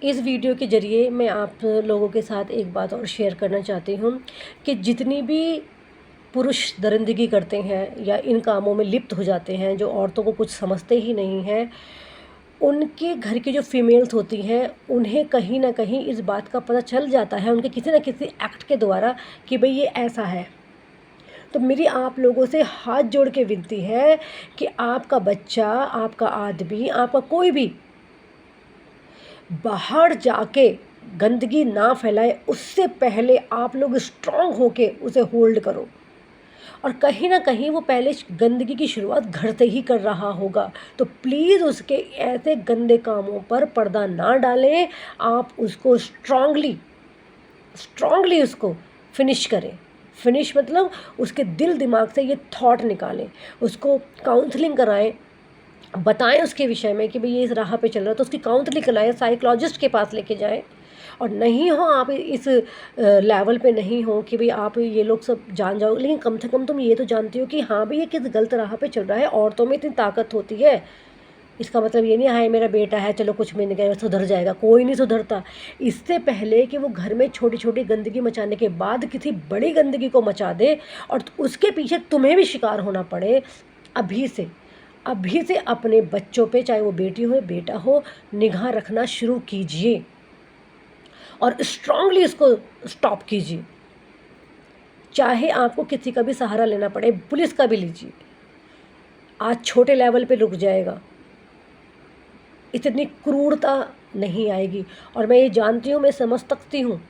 इस वीडियो के ज़रिए मैं आप लोगों के साथ एक बात और शेयर करना चाहती हूँ कि जितनी भी पुरुष दरिंदगी करते हैं या इन कामों में लिप्त हो जाते हैं, जो औरतों को कुछ समझते ही नहीं हैं, उनके घर की जो फीमेल्स होती हैं, उन्हें कहीं न कहीं इस बात का पता चल जाता है उनके किसी न किसी एक्ट के द्वारा कि भई ये ऐसा है। तो मेरी आप लोगों से हाथ जोड़ के विनती है कि आपका बच्चा, आपका आदमी, आपका कोई भी बाहर जाके गंदगी ना फैलाए, उससे पहले आप लोग स्ट्रांग होके उसे होल्ड करो। और कहीं न कहीं वो पहले गंदगी की शुरुआत घर से ही कर रहा होगा, तो प्लीज़ उसके ऐसे गंदे कामों पर पर्दा ना डालें। आप उसको स्ट्रांगली उसको फिनिश करें। फिनिश मतलब उसके दिल दिमाग से ये थॉट निकालें, उसको काउंसलिंग कराएं, बताएं उसके विषय में कि भाई ये इस राह पे चल रहा है, तो उसकी काउंसलिंग कराएं, साइकोलॉजिस्ट के पास लेके जाएं। और नहीं हो आप इस लेवल पे नहीं हो कि भाई आप ये लोग सब जान जाओ, लेकिन कम से कम तुम ये तो जानती हो कि हाँ भाई ये किस गलत राह पे चल रहा है। औरतों में इतनी ताकत होती है, इसका मतलब ये नहीं हाय मेरा बेटा है चलो कुछ मिल गया सुधर जाएगा, कोई नहीं सुधरता। इससे पहले कि वो घर में छोटी छोटी गंदगी मचाने के बाद किसी बड़ी गंदगी को मचा दे और उसके पीछे तुम्हें भी शिकार होना पड़े, अभी से अपने बच्चों पे, चाहे वो बेटी हो बेटा हो, निगाह रखना शुरू कीजिए और स्ट्रांगली इसको स्टॉप कीजिए। चाहे आपको किसी का भी सहारा लेना पड़े, पुलिस का भी लीजिए। आज छोटे लेवल पे रुक जाएगा, इतनी क्रूरता नहीं आएगी। और मैं ये जानती हूँ, मैं समझ सकती हूँ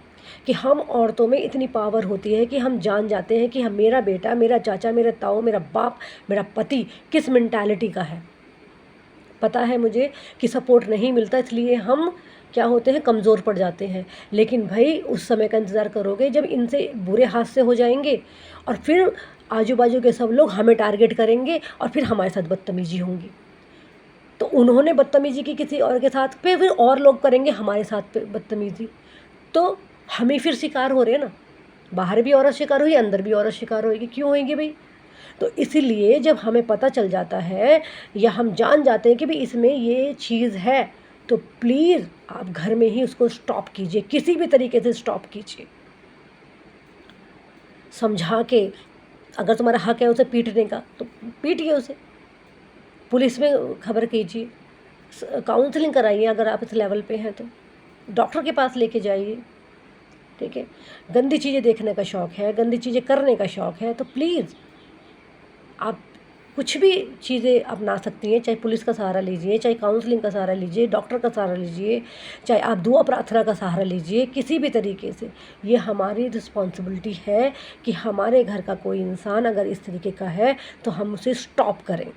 कि हम औरतों में इतनी पावर होती है कि हम जान जाते हैं कि हम, मेरा बेटा, मेरा चाचा, मेरा ताऊ, मेरा बाप, मेरा पति किस मेंटालिटी का है। पता है मुझे कि सपोर्ट नहीं मिलता, इसलिए हम क्या होते हैं, कमज़ोर पड़ जाते हैं। लेकिन भाई उस समय का इंतज़ार करोगे जब इनसे बुरे हादसे हो जाएंगे और फिर आजू बाजू के सब लोग हमें टारगेट करेंगे और फिर हमारे साथ बदतमीजी होंगी। तो उन्होंने बदतमीजी की किसी और के साथ पे, फिर और लोग करेंगे हमारे साथ पे बदतमीजी, तो हम ही फिर शिकार हो रहे हैं ना। बाहर भी औरत शिकार हुई, अंदर भी औरत शिकार होएगी, क्यों होएगी भाई। तो इसीलिए जब हमें पता चल जाता है या हम जान जाते हैं कि भाई इसमें ये चीज़ है, तो प्लीज़ आप घर में ही उसको स्टॉप कीजिए, किसी भी तरीके से स्टॉप कीजिए, समझा के। अगर तुम्हारा हक है उसे पीटने का तो पीटिए उसे, पुलिस में खबर कीजिए, काउंसलिंग कराइए। अगर आप इस लेवल पे हैं तो डॉक्टर के पास लेके जाइए, ठीक है। गंदी चीज़ें देखने का शौक़ है, गंदी चीज़ें करने का शौक़ है, तो प्लीज़ आप कुछ भी चीज़ें अपना सकती हैं। चाहे पुलिस का सहारा लीजिए, चाहे काउंसलिंग का सहारा लीजिए, डॉक्टर का सहारा लीजिए, चाहे आप दुआ प्रार्थना का सहारा लीजिए, किसी भी तरीके से। ये हमारी रिस्पॉन्सिबिलिटी है कि हमारे घर का कोई इंसान अगर इस तरीके का है तो हम उसे स्टॉप करें,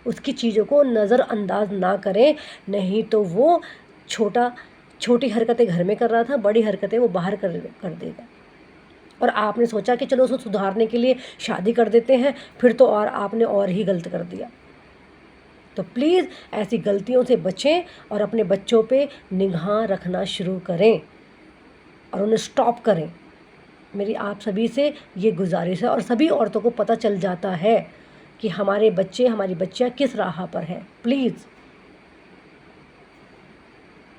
उसकी चीज़ों को नज़रअंदाज ना करें। नहीं तो वो छोटी हरकतें घर में कर रहा था, बड़ी हरकतें वो बाहर कर देगा। और आपने सोचा कि चलो उसको सुधारने के लिए शादी कर देते हैं, फिर तो और आपने और ही गलत कर दिया। तो प्लीज़ ऐसी गलतियों से बचें और अपने बच्चों पे निगाह रखना शुरू करें और उन्हें स्टॉप करें। मेरी आप सभी से ये गुजारिश है। और सभी औरतों को पता चल जाता है कि हमारे बच्चे, हमारी बच्चियाँ किस राह पर हैं। प्लीज़